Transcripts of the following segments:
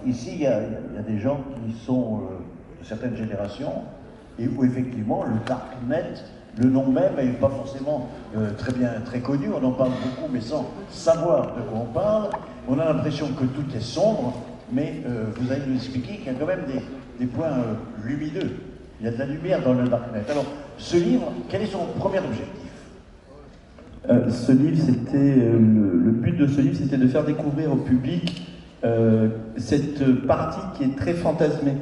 ici, il y a des gens qui sont de certaines générations, et où effectivement le Darknet, le nom même n'est pas forcément très connu, on en parle beaucoup, mais sans savoir de quoi on parle. On a l'impression que tout est sombre, mais vous allez nous expliquer qu'il y a quand même des points lumineux. Il y a de la lumière dans le Darknet. Alors, ce livre, quel est son premier objectif? Ce livre, c'était le but de ce livre, c'était de faire découvrir au public cette partie qui est très fantasmée.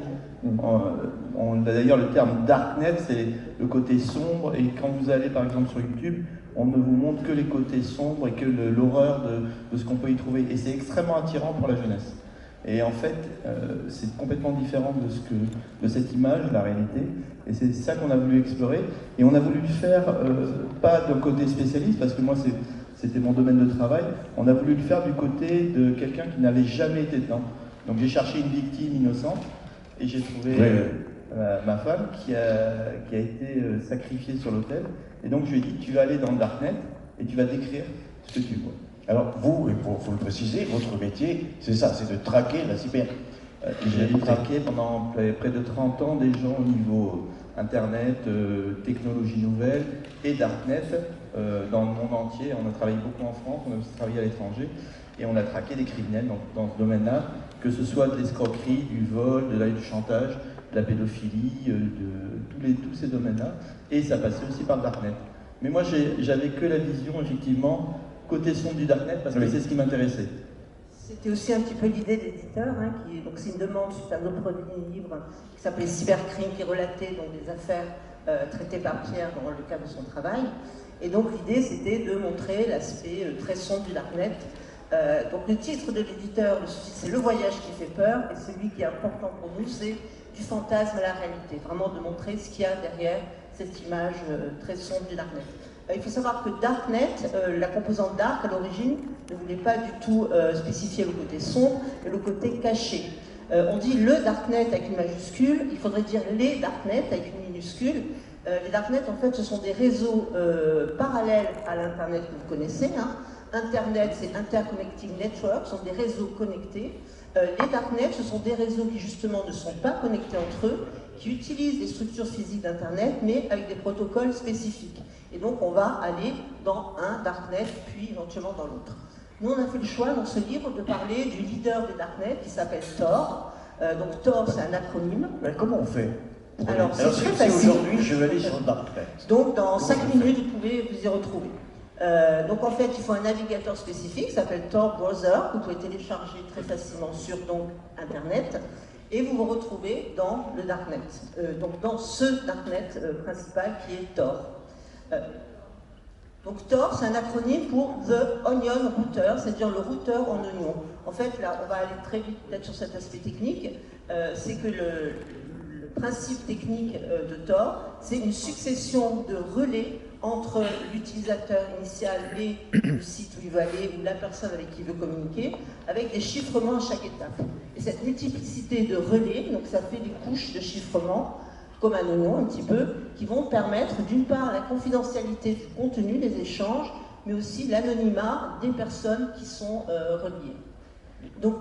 On a d'ailleurs le terme Darknet, c'est le côté sombre, et quand vous allez par exemple sur YouTube, on ne vous montre que les côtés sombres et que l'horreur de ce qu'on peut y trouver. Et c'est extrêmement attirant pour la jeunesse. Et en fait, c'est complètement différent de cette image, la réalité. Et c'est ça qu'on a voulu explorer. Et on a voulu le faire, pas d'un côté spécialiste, parce que moi, c'était mon domaine de travail. On a voulu le faire du côté de quelqu'un qui n'avait jamais été dedans. Donc j'ai cherché une victime innocente, et j'ai trouvé ma femme qui a été sacrifiée sur l'autel. Et donc je lui ai dit, tu vas aller dans le Darknet, et tu vas décrire ce que tu vois. Alors vous, il faut le préciser, votre métier, c'est ça, c'est de traquer la cyber. J'ai traqué pendant près de 30 ans des gens au niveau Internet, technologies nouvelles et Darknet dans le monde entier. On a travaillé beaucoup en France, on a aussi travaillé à l'étranger et on a traqué des criminels dans ce domaine-là, que ce soit de l'escroquerie, du vol, du chantage, de la pédophilie, de tous ces domaines-là. Et ça passait aussi par le Darknet. Mais moi, j'avais que la vision, effectivement, côté sombre du Darknet, parce que c'est ce qui m'intéressait. C'était aussi un petit peu l'idée de l'éditeur, hein, donc c'est une demande suite à un autre livre qui s'appelait Cybercrime, qui relatait donc des affaires traitées par Pierre dans le cadre de son travail. Et donc l'idée c'était de montrer l'aspect très sombre du Darknet. Donc le titre de l'éditeur, c'est Le Voyage qui fait peur, et celui qui est important pour nous, c'est du fantasme à la réalité, vraiment de montrer ce qu'il y a derrière cette image très sombre du Darknet. Il faut savoir que Darknet, la composante Dark à l'origine, ne voulait pas du tout spécifier le côté sombre, mais le côté caché. On dit le Darknet avec une majuscule, il faudrait dire les Darknet avec une minuscule. Les Darknet, en fait, ce sont des réseaux parallèles à l'Internet que vous connaissez. Hein. Internet, c'est Interconnecting Network, ce sont des réseaux connectés. Les Darknet, ce sont des réseaux qui, justement, ne sont pas connectés entre eux, qui utilisent les structures physiques d'Internet, mais avec des protocoles spécifiques. Et donc, on va aller dans un Darknet, puis éventuellement dans l'autre. Nous, on a fait le choix, dans ce livre, de parler du leader des Darknet, qui s'appelle Tor. Donc, Tor, c'est un acronyme. Mais comment on fait? Alors, c'est très facile. Aujourd'hui, je vais aller sur le Darknet. Donc, dans 5 minutes, vous pouvez vous y retrouver. Donc, en fait, il faut un navigateur spécifique, qui s'appelle Tor Browser, que vous pouvez télécharger très facilement sur donc, Internet. Et vous vous retrouvez dans le Darknet. Donc, dans ce Darknet principal qui est Tor. Donc Tor, c'est un acronyme pour The Onion Router, c'est-à-dire le routeur en oignon. En fait, là, on va aller très vite peut-être sur cet aspect technique, c'est que le principe technique de Tor, c'est une succession de relais entre l'utilisateur initial et le site où il veut aller, ou la personne avec qui il veut communiquer, avec des chiffrements à chaque étape. Et cette multiplicité de relais, donc ça fait des couches de chiffrement, comme un oignon un petit peu, qui vont permettre d'une part la confidentialité du contenu des échanges, mais aussi l'anonymat des personnes qui sont reliées. Donc,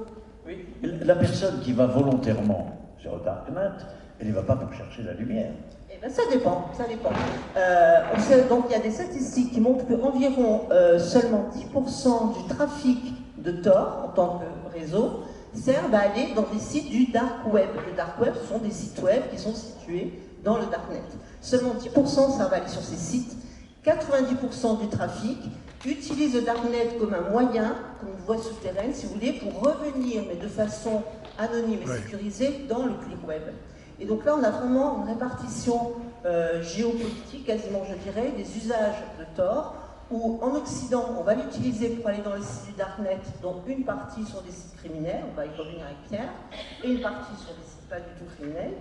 oui, la personne qui va volontairement sur le Darknet, elle ne va pas pour chercher la lumière. Eh bien, ça dépend, ça dépend. Donc il y a des statistiques qui montrent qu'environ seulement 10% du trafic de Tor, en tant que réseau, servent à aller dans des sites du dark web. Le dark web, ce sont des sites web qui sont situés dans le darknet. Seulement 10% servent à aller sur ces sites. 90% du trafic utilise le darknet comme un moyen, comme une voie souterraine, si vous voulez, pour revenir, mais de façon anonyme et sécurisée, dans le clear web. Et donc là, on a vraiment une répartition géopolitique, quasiment, je dirais, des usages de Tor, où en Occident, on va l'utiliser pour aller dans les sites du Darknet, dont une partie sur des sites criminels, on va y revenir avec Pierre, et une partie sur des sites pas du tout criminels.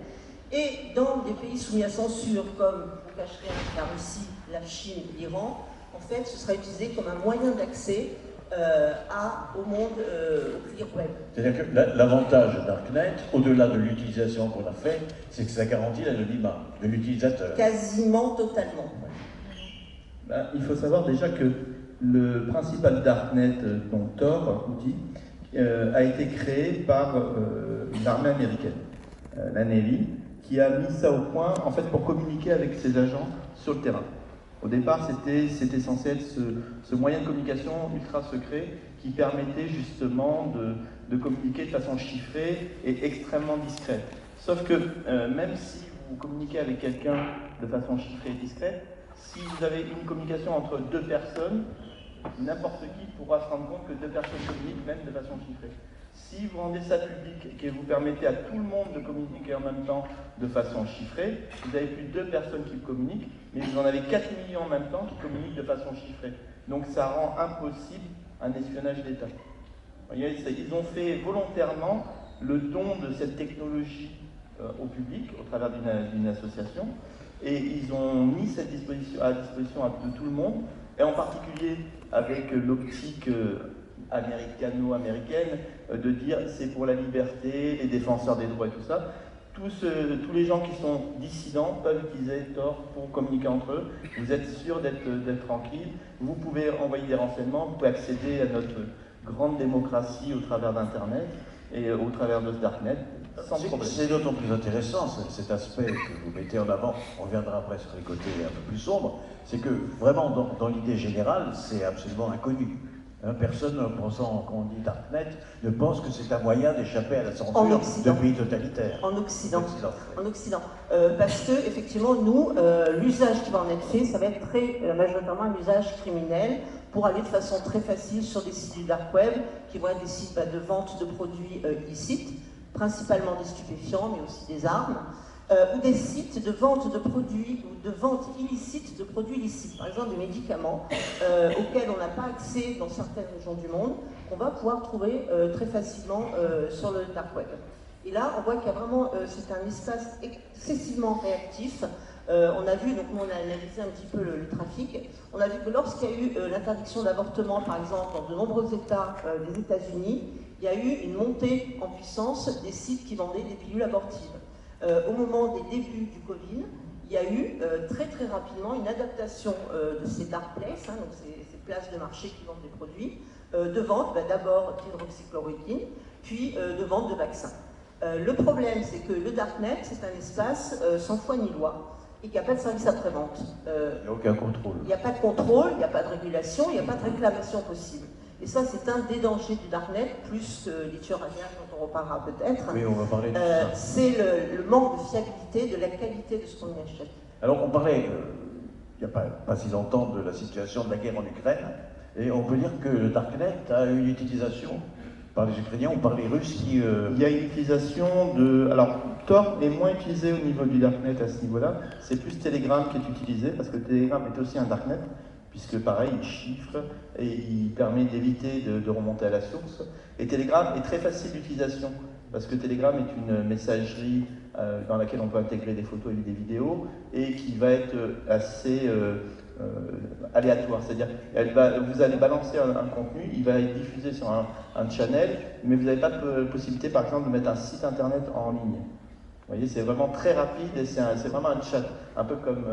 Et dans des pays soumis à censure, comme vous cacherez la Russie, la Chine, l'Iran, en fait, ce sera utilisé comme un moyen d'accès au monde, au clear web. C'est-à-dire que l'avantage de Darknet, au-delà de l'utilisation qu'on a fait, c'est que ça garantit l'anonymat de l'utilisateur. Quasiment totalement. Il faut savoir déjà que le principal Darknet, donc Tor, outil, a été créé par l'armée américaine, la Navy, qui a mis ça au point en fait pour communiquer avec ses agents sur le terrain. Au départ, c'était censé être ce moyen de communication ultra secret qui permettait justement de communiquer de façon chiffrée et extrêmement discrète. Sauf que même si vous communiquez avec quelqu'un de façon chiffrée et discrète, si vous avez une communication entre deux personnes, n'importe qui pourra se rendre compte que deux personnes communiquent même de façon chiffrée. Si vous rendez ça public et que vous permettez à tout le monde de communiquer en même temps de façon chiffrée, vous n'avez plus deux personnes qui communiquent, mais vous en avez 4 millions en même temps qui communiquent de façon chiffrée. Donc ça rend impossible un espionnage d'État. Ils ont fait volontairement le don de cette technologie au public, au travers d'une association, et ils ont mis cette à disposition de tout le monde, et en particulier avec l'optique américano-américaine, de dire c'est pour la liberté, les défenseurs des droits et tout ça. Tous les gens qui sont dissidents peuvent utiliser Tor pour communiquer entre eux. Vous êtes sûr d'être tranquille. Vous pouvez envoyer des renseignements, vous pouvez accéder à notre grande démocratie au travers d'Internet et au travers de ce Darknet, sans problème. C'est d'autant plus intéressant cet aspect que vous mettez en avant. On reviendra après sur les côtés un peu plus sombres. C'est que vraiment, dans l'idée générale, c'est absolument inconnu. Personne, pensant qu'on dit Darknet, ne pense que c'est un moyen d'échapper à la censure de pays totalitaires. En Occident. En Occident. Parce que, effectivement, nous, l'usage qui va en être fait, ça va être très majoritairement un usage criminel pour aller de façon très facile sur des sites du dark web, qui vont être des sites de vente de produits illicites, principalement des stupéfiants, mais aussi des armes. Ou des sites de vente de produits ou de vente illicite de produits licites, par exemple des médicaments auxquels on n'a pas accès dans certaines régions du monde, qu'on va pouvoir trouver très facilement sur le dark web. Et là, on voit qu'il y a vraiment, c'est un espace excessivement réactif. On a vu, donc nous on a analysé un petit peu le trafic, on a vu que lorsqu'il y a eu l'interdiction d'avortement, par exemple, dans de nombreux États des États-Unis, il y a eu une montée en puissance des sites qui vendaient des pilules abortives. Au moment des débuts du Covid, il y a eu très rapidement une adaptation de ces dark places, donc ces places de marché qui vendent des produits, de vente d'abord d'hydroxychloroquine, puis de vente de vaccins. Le problème, c'est que le Darknet, c'est un espace sans foi ni loi et qu'il n'y a pas de service après-vente. Il n'y a aucun contrôle. Il n'y a pas de contrôle, il n'y a pas de régulation, il n'y a pas de réclamation possible. Et ça, c'est un des dangers du Darknet, plus que les tueurs à gages dont on reparlera peut-être. Oui, on va parler de ça. C'est le manque de fiabilité, de la qualité de ce qu'on y achète. Alors, on parlait, il n'y a pas si longtemps, de la situation de la guerre en Ukraine, et on peut dire que le Darknet a une utilisation par les Ukrainiens ou par les Russes qui... Il y a une utilisation de... Alors, Tor est moins utilisé au niveau du Darknet à ce niveau-là, c'est plus Telegram qui est utilisé, parce que Telegram est aussi un Darknet, puisque pareil, il chiffre et il permet d'éviter de remonter à la source. Et Telegram est très facile d'utilisation, parce que Telegram est une messagerie dans laquelle on peut intégrer des photos et des vidéos, et qui va être assez aléatoire, c'est-à-dire vous allez balancer un contenu, il va être diffusé sur un channel, mais vous n'avez pas de possibilité par exemple de mettre un site internet en ligne. Vous voyez, c'est vraiment très rapide et c'est vraiment un chat, un peu comme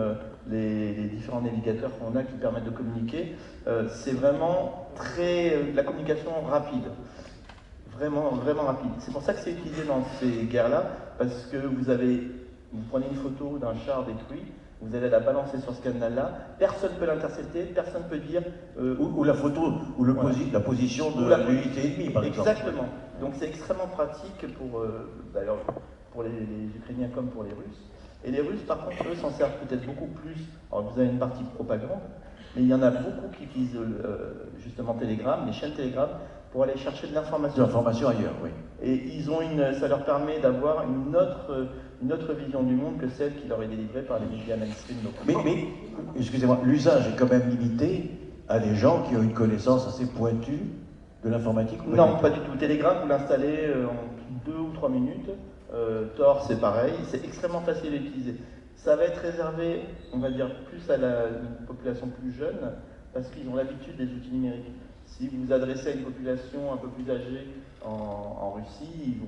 les différents navigateurs qu'on a qui permettent de communiquer. C'est vraiment la communication rapide, vraiment rapide. C'est pour ça que c'est utilisé dans ces guerres-là, parce que vous prenez une photo d'un char détruit, vous allez la balancer sur ce canal-là, personne ne peut l'intercepter, personne ne peut dire... ou la photo, ou la position de l'unité ennemie, par exemple. Exactement. Donc c'est extrêmement pratique d'ailleurs, pour les Ukrainiens comme pour les Russes. Et les Russes, par contre, eux, s'en servent peut-être beaucoup plus. Alors vous avez une partie propagande, mais il y en a beaucoup qui utilisent justement Telegram, les chaînes Telegram, pour aller chercher de l'information. De l'information ailleurs, oui. Et ça leur permet d'avoir une autre vision du monde que celle qui leur est délivrée par les médias mainstream locaux. Mais excusez-moi, l'usage est quand même limité à des gens qui ont une connaissance assez pointue de l'informatique. Non, pas du tout. Telegram, vous l'installez en 2 ou 3 minutes. Tor, c'est pareil. C'est extrêmement facile à utiliser. Ça va être réservé, on va dire, plus à la population plus jeune, parce qu'ils ont l'habitude des outils numériques. Si vous vous adressez à une population un peu plus âgée en Russie,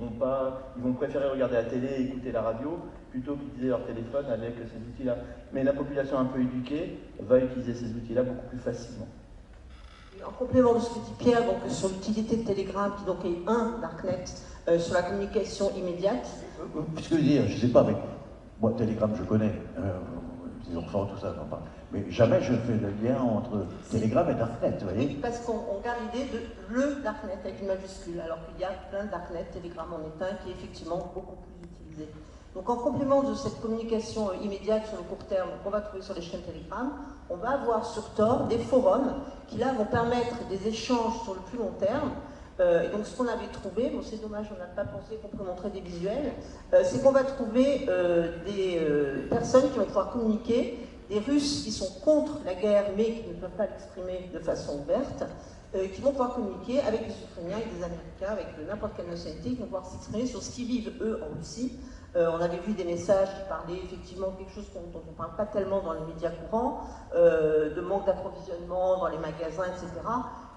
ils vont préférer regarder la télé et écouter la radio plutôt qu'utiliser leur téléphone avec ces outils-là. Mais la population un peu éduquée va utiliser ces outils-là beaucoup plus facilement. En complément de ce que dit Pierre, donc, sur l'utilité de Telegram, qui donc est un darknet sur la communication immédiate. Puisque dire, je ne sais pas, mais moi, Telegram, je connais, les enfants, tout ça, j'en parle. Mais jamais je fais le lien entre Telegram et Darknet, vous voyez. Oui, parce qu'on garde l'idée de le darknet avec une majuscule, alors qu'il y a plein de darknet, Telegram en est un qui est effectivement beaucoup plus utilisé. Donc en complément de cette communication immédiate sur le court terme qu'on va trouver sur les chaînes Telegram, on va avoir sur Tor des forums qui là vont permettre des échanges sur le plus long terme. Et donc ce qu'on avait trouvé, bon c'est dommage, on n'a pas pensé qu'on peut montrer des visuels, c'est qu'on va trouver des personnes qui vont pouvoir communiquer, des Russes qui sont contre la guerre mais qui ne peuvent pas l'exprimer de façon ouverte, qui vont pouvoir communiquer avec des Ukrainiens, avec des Américains, avec n'importe quelle nationalité, qui vont pouvoir s'exprimer sur ce qu'ils vivent eux en Russie. On avait vu des messages qui parlaient effectivement quelque chose dont on ne parle pas tellement dans les médias courants, de manque d'approvisionnement dans les magasins, etc.,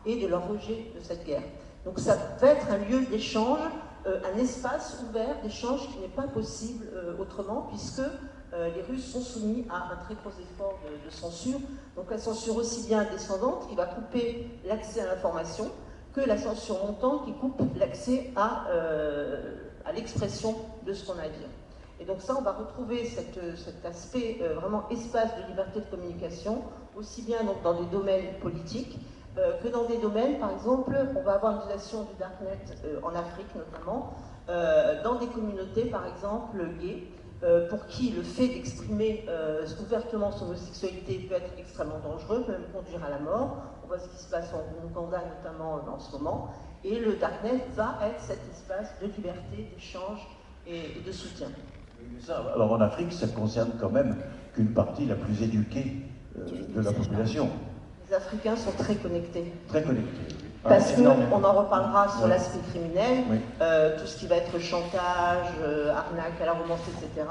et de leur rejet de cette guerre. Donc ça va être un lieu d'échange, un espace ouvert d'échange qui n'est pas possible autrement, puisque les Russes sont soumis à un très gros effort de censure. Donc la censure aussi bien descendante, qui va couper l'accès à l'information, que la censure montante, qui coupe l'accès à l'expression de ce qu'on a à dire. Et donc ça, on va retrouver cet aspect vraiment espace de liberté de communication, aussi bien donc, dans des domaines politiques, que dans des domaines, par exemple, on va avoir l'utilisation du darknet en Afrique notamment, dans des communautés, par exemple, gays, pour qui le fait d'exprimer ouvertement son homosexualité peut être extrêmement dangereux, peut même conduire à la mort. On voit ce qui se passe en Ouganda notamment en ce moment. Et le darknet va être cet espace de liberté, d'échange et de soutien. Alors en Afrique, ça concerne quand même qu'une partie la plus éduquée de la population. Les Africains sont très connectés. Très connectés. Parce qu'on en reparlera sur l'aspect criminel, oui. Tout ce qui va être chantage, arnaque à la romance, etc.,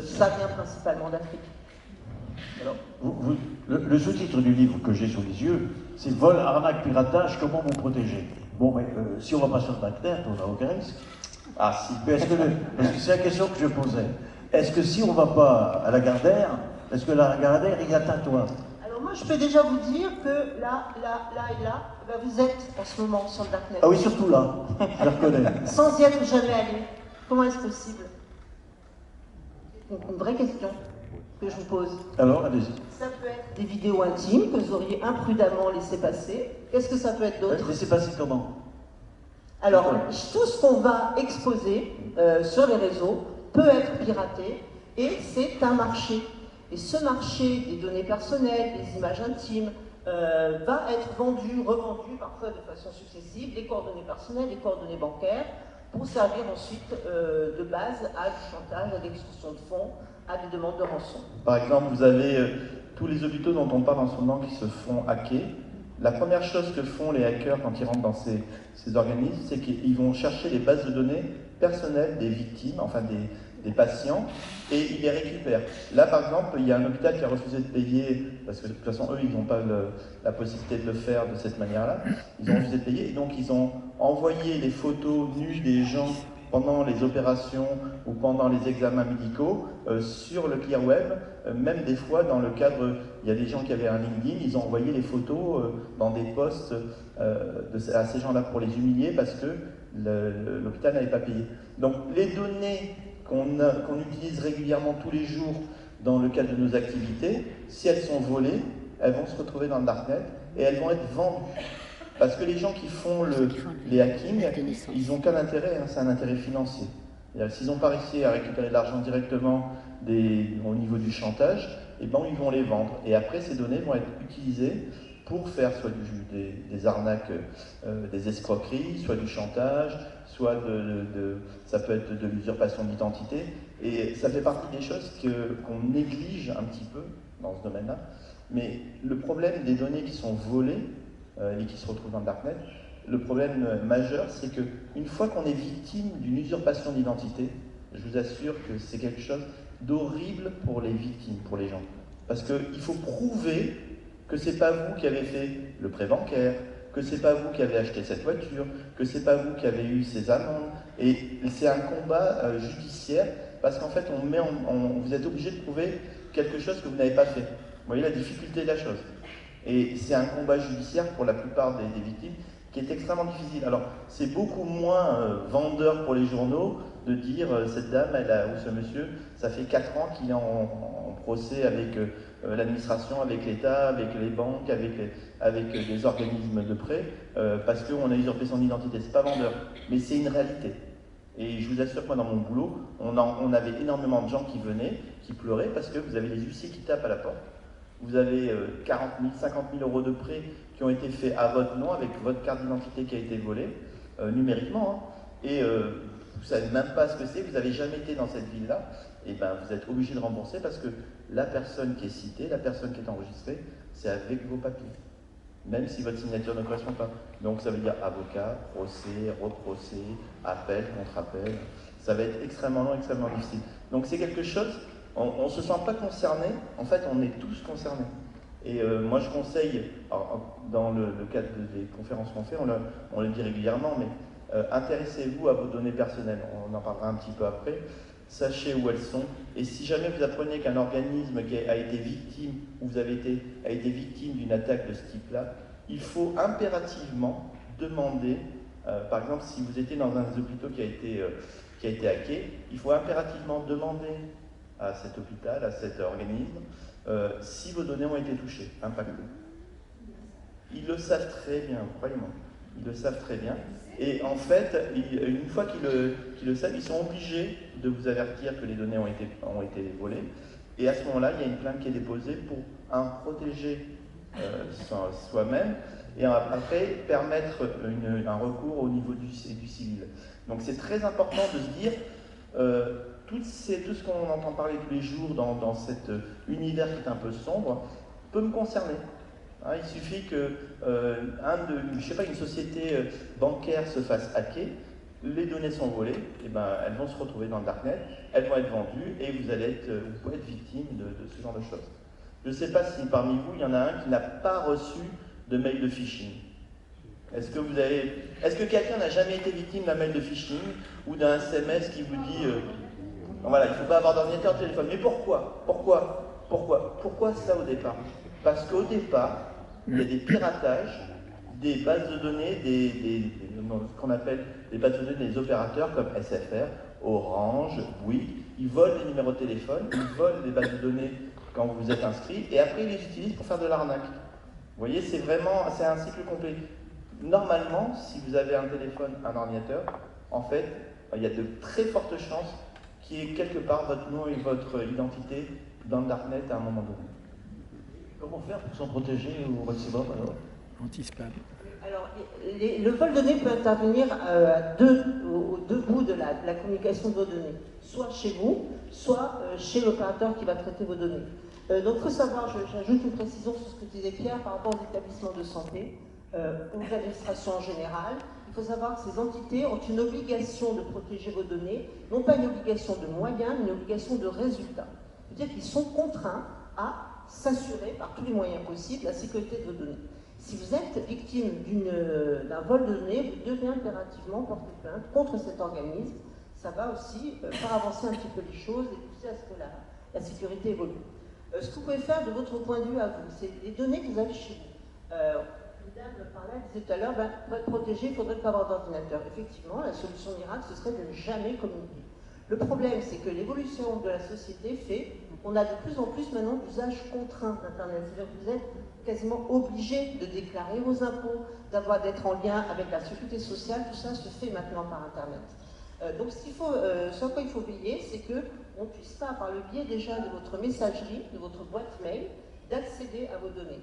ça vient principalement d'Afrique. Alors, le sous-titre du livre que j'ai sous les yeux, c'est « Vol, arnaque, piratage, comment vous protéger ?» Bon, mais si on va pas sur le darknet, on n'a aucun risque. Ah si. Mais parce que c'est la question que je posais. Est-ce que si on ne va pas à la Gardère, est-ce que la Gardère, il atteint toi? Alors moi, je peux déjà vous dire que là et là, ben vous êtes en ce moment sur le darknet. Ah oui, surtout là, je le reconnais. Sans y être jamais allé. Comment est-ce possible? Une vraie question que je vous pose. Alors, allez-y. Ça peut être des vidéos intimes que vous auriez imprudemment laissé passer. Qu'est-ce que ça peut être d'autre? Laissez passer comment? Alors, tout ce qu'on va exposer sur les réseaux peut être piraté et c'est un marché. Et ce marché des données personnelles, des images intimes, va être vendu, revendu parfois de façon successive, les coordonnées personnelles, les coordonnées bancaires, pour servir ensuite de base à du chantage, à des extorsions de fonds, à des demandes de rançon. Par exemple, vous avez tous les hôpitaux dont on parle en ce moment qui se font hacker. La première chose que font les hackers quand ils rentrent dans ces organismes, c'est qu'ils vont chercher les bases de données personnelles des victimes, enfin des patients, et ils les récupèrent. Là, par exemple, il y a un hôpital qui a refusé de payer, parce que de toute façon, eux, ils n'ont pas la possibilité de le faire de cette manière-là. Ils ont refusé de payer, et donc ils ont envoyé les photos nues des gens pendant les opérations ou pendant les examens médicaux sur le clear web, même des fois dans le cadre, il y a des gens qui avaient un LinkedIn, ils ont envoyé les photos dans des posts à ces gens-là pour les humilier parce que l'hôpital n'avait pas payé. Donc les données qu'on utilise régulièrement tous les jours dans le cadre de nos activités, si elles sont volées, elles vont se retrouver dans le darknet et elles vont être vendues. Parce que les gens qui font les hackings, ils n'ont qu'un intérêt, c'est un intérêt financier. S'ils n'ont pas réussi à récupérer de l'argent directement au niveau du chantage, eh ben, ils vont les vendre. Et après, ces données vont être utilisées pour faire soit des arnaques, des escroqueries, soit du chantage, soit ça peut être de l'usurpation d'identité. Et ça fait partie des choses qu'on néglige un petit peu dans ce domaine-là. Mais le problème des données qui sont volées, et qui se retrouvent dans le darknet, le problème majeur, c'est qu'une fois qu'on est victime d'une usurpation d'identité, je vous assure que c'est quelque chose d'horrible pour les victimes, pour les gens. Parce qu'il faut prouver que c'est pas vous qui avez fait le prêt bancaire, que c'est pas vous qui avez acheté cette voiture, que c'est pas vous qui avez eu ces amendes. Et c'est un combat judiciaire, parce qu'en fait, vous êtes obligé de prouver quelque chose que vous n'avez pas fait. Vous voyez la difficulté de la chose. Et c'est un combat judiciaire pour la plupart des victimes qui est extrêmement difficile. Alors, c'est beaucoup moins vendeur pour les journaux de dire cette dame ou ce monsieur, ça fait 4 ans qu'il est en procès avec l'administration, avec l'État, avec les banques, avec des organismes de prêt, parce qu'on a usurpé son identité. C'est pas vendeur, mais c'est une réalité. Et je vous assure que moi, dans mon boulot, on avait énormément de gens qui venaient, qui pleuraient, parce que vous avez les huissiers qui tapent à la porte. Vous avez 40 000, 50 000 euros de prêts qui ont été faits à votre nom, avec votre carte d'identité qui a été volée, numériquement, hein. Et vous ne savez même pas ce que c'est, vous n'avez jamais été dans cette ville-là, et ben vous êtes obligé de rembourser parce que la personne qui est citée, la personne qui est enregistrée, c'est avec vos papiers, même si votre signature ne correspond pas. Donc ça veut dire avocat, procès, reprocès, appel, contre-appel. Ça va être extrêmement long, extrêmement difficile. Donc c'est quelque chose, on ne se sent pas concerné, en fait on est tous concernés. Et moi je conseille, dans le cadre des conférences qu'on fait, on le dit régulièrement, mais intéressez-vous à vos données personnelles, on en parlera un petit peu après, sachez où elles sont, et si jamais vous apprenez qu'un organisme qui a été victime, ou a été victime d'une attaque de ce type-là, il faut impérativement demander, par exemple si vous étiez dans un des hôpitaux qui a été hacké, il faut impérativement demander à cet hôpital, à cet organisme, si vos données ont été touchées, impactées. Ils le savent très bien, croyez-moi. Ils le savent très bien. Et en fait, une fois qu'ils le savent, ils sont obligés de vous avertir que les données ont été volées. Et à ce moment-là, il y a une plainte qui est déposée pour protéger soi-même et après permettre un recours au niveau du civil. Donc c'est très important de se dire, tout ce qu'on entend parler tous les jours dans cet univers qui est un peu sombre peut me concerner. Hein, il suffit que une société bancaire se fasse hacker, les données sont volées, et ben, elles vont se retrouver dans le darknet, elles vont être vendues et vous pouvez être victime de ce genre de choses. Je ne sais pas si parmi vous, il y en a un qui n'a pas reçu de mail de phishing. Est-ce que quelqu'un n'a jamais été victime d'un mail de phishing ou d'un SMS qui vous dit voilà, il ne faut pas avoir d'ordinateur, de téléphone. Mais pourquoi ça au départ? Parce qu'au départ, il y a des piratages, des bases de données, ce qu'on appelle des bases de données des opérateurs comme SFR, Orange, Bouygues. Ils volent les numéros de téléphone, ils volent les bases de données quand vous êtes inscrit, et après ils les utilisent pour faire de l'arnaque. Vous voyez, c'est un cycle complet. Normalement, si vous avez un téléphone, un ordinateur, en fait, il y a de très fortes chances qu'il y ait quelque part votre nom et votre identité dans le darknet à un moment donné. Comment faire pour s'en protéger au maximum alors? Anti-spam. Alors, le vol de données peut intervenir aux deux bouts de la communication de vos données. Soit chez vous, soit chez l'opérateur qui va traiter vos données. Donc il faut savoir, j'ajoute une précision sur ce que disait Pierre par rapport aux établissements de santé, aux administrations en général. Il faut savoir que ces entités ont une obligation de protéger vos données, non pas une obligation de moyens, mais une obligation de résultats. C'est-à-dire qu'ils sont contraints à s'assurer par tous les moyens possibles la sécurité de vos données. Si vous êtes victime d'un vol de données, vous devez impérativement porter plainte contre cet organisme. Ça va aussi faire avancer un petit peu les choses et pousser à ce que la sécurité évolue. Ce que vous pouvez faire de votre point de vue à vous, c'est les données que vous avez chez vous. Une dame parlait, disait tout à l'heure, pour être protégé, il ne faudrait pas avoir d'ordinateur. Effectivement, la solution miracle, ce serait de ne jamais communiquer. Le problème, c'est que l'évolution de la société fait qu'on a de plus en plus maintenant d'usage contraint d'Internet. C'est-à-dire que vous êtes quasiment obligé de déclarer vos impôts, d'être en lien avec la sécurité sociale, tout ça se fait maintenant par Internet. Donc ce à quoi il faut veiller, c'est qu'on ne puisse pas, par le biais déjà de votre messagerie, de votre boîte mail, d'accéder à vos données.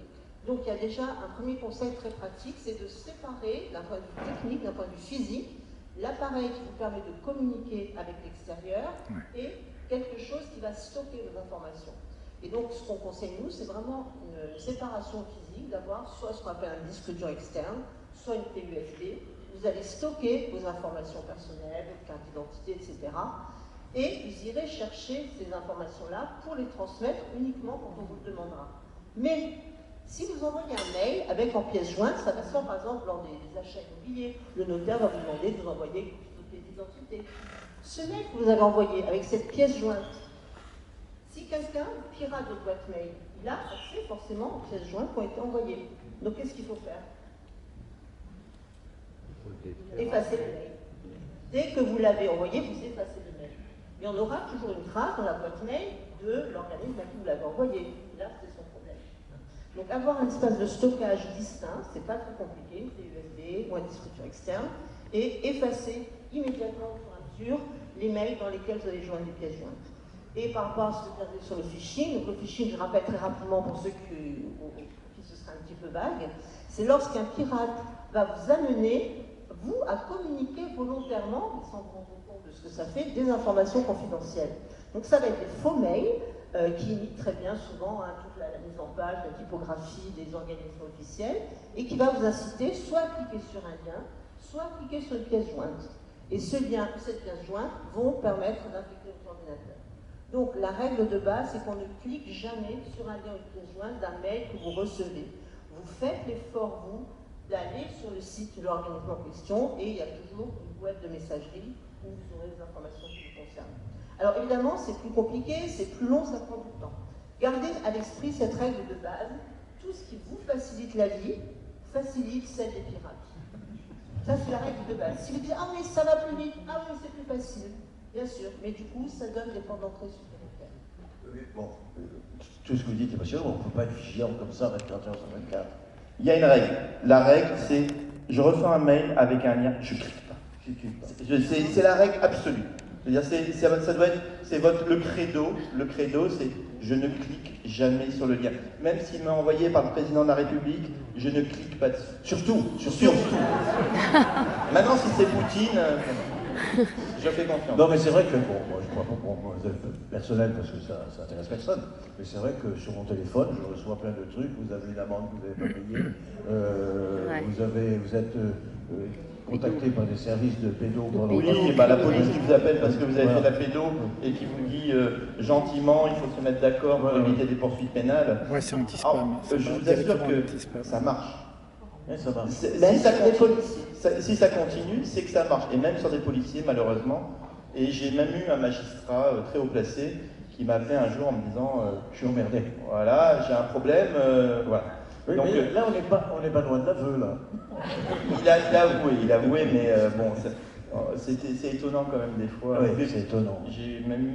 Donc il y a déjà un premier conseil très pratique, c'est de séparer, d'un point de vue technique, d'un point de vue physique, l'appareil qui vous permet de communiquer avec l'extérieur et quelque chose qui va stocker vos informations. Et donc, ce qu'on conseille, nous, c'est vraiment une séparation physique, d'avoir soit ce qu'on appelle un disque dur externe, soit une clé USB. Vous allez stocker vos informations personnelles, votre carte d'identité, etc. Et vous irez chercher ces informations-là pour les transmettre uniquement quand on vous le demandera. Mais si vous envoyez un mail avec en pièce jointe, ça va se faire par exemple lors des achats immobiliers. Le notaire va vous demander de vous envoyer une copie d'identité. Ce mail que vous avez envoyé avec cette pièce jointe, si quelqu'un pirate votre boîte mail, il a accès forcément aux pièces jointes qui ont été envoyées. Donc qu'est-ce qu'il faut faire? Effacer le mail. Dès que vous l'avez envoyé, vous effacez le mail. Mais on aura toujours une trace dans la boîte mail de l'organisme à qui vous l'avez envoyé. Là, c'est son problème. Donc avoir un espace de stockage distinct, c'est pas très compliqué, c'est USB ou un disque dur externe, et effacer immédiatement au fur et à mesure les mails dans lesquels vous allez joindre les pièces jointes. Et par rapport à ce que vous avez sur le phishing, donc le phishing, je rappelle très rapidement pour ceux qui ce sera un petit peu vague, c'est lorsqu'un pirate va vous amener, vous, à communiquer volontairement, sans vous rendre compte de ce que ça fait, des informations confidentielles. Donc ça va être des faux mails qui imitent très bien souvent toute la mise en page, la typographie des organismes officiels, et qui va vous inciter soit à cliquer sur un lien, soit à cliquer sur une pièce jointe. Et ce lien ou cette pièce jointe vont permettre d'infecter votre ordinateur. Donc la règle de base, c'est qu'on ne clique jamais sur un lien ou une pièce jointe d'un mail que vous recevez. Vous faites l'effort, vous, d'aller sur le site de l'organisme en question, et il y a toujours une boîte de messagerie où vous aurez les informations qui vous concernent. Alors évidemment, c'est plus compliqué, c'est plus long, ça prend du temps. Gardez à l'esprit cette règle de base, tout ce qui vous facilite la vie, facilite celle des pirates. Ça, c'est la règle de base. Si vous dites, ah oui, ça va plus vite, ah oui, c'est plus facile, bien sûr, mais du coup, ça donne des portes d'entrée supplémentaires. Bon, tout ce que vous dites est passionnant, on ne peut pas être vigilant comme ça 24 heures sur 24. Il y a une règle. La règle, c'est je reçois un mail avec un lien, je clique pas. C'est la règle absolue. C'est-à-dire, ça doit être, le credo. Le credo, c'est je ne clique jamais sur le lien. Même s'il m'est envoyé par le président de la République, je ne clique pas dessus. Surtout. Maintenant, si c'est Poutine, je fais confiance. Non, mais c'est vrai que, bon, moi, je crois pas pour moi, personnel, parce que ça intéresse personne, mais c'est vrai que sur mon téléphone, je reçois plein de trucs, vous avez une amende que vous n'avez pas payée, vous êtes contacté par des services de pédopornographie. Oui, bah, la police qui vous appelle parce que vous avez fait la pédo et qui vous dit gentiment, il faut se mettre d'accord pour éviter des poursuites pénales. Ouais, c'est anti-spam. Je vous assure que ça marche. Oui, ça marche. Si ça continue, c'est que ça marche. Et même sur des policiers, malheureusement. Et j'ai même eu un magistrat très haut placé qui m'a appelé un jour en me disant je suis emmerdé. Voilà, j'ai un problème. Voilà. Oui, donc, mais là, on n'est pas loin de l'aveu, là. Il a avoué, mais bon, c'est étonnant quand même des fois. Oui, c'est étonnant. J'ai même eu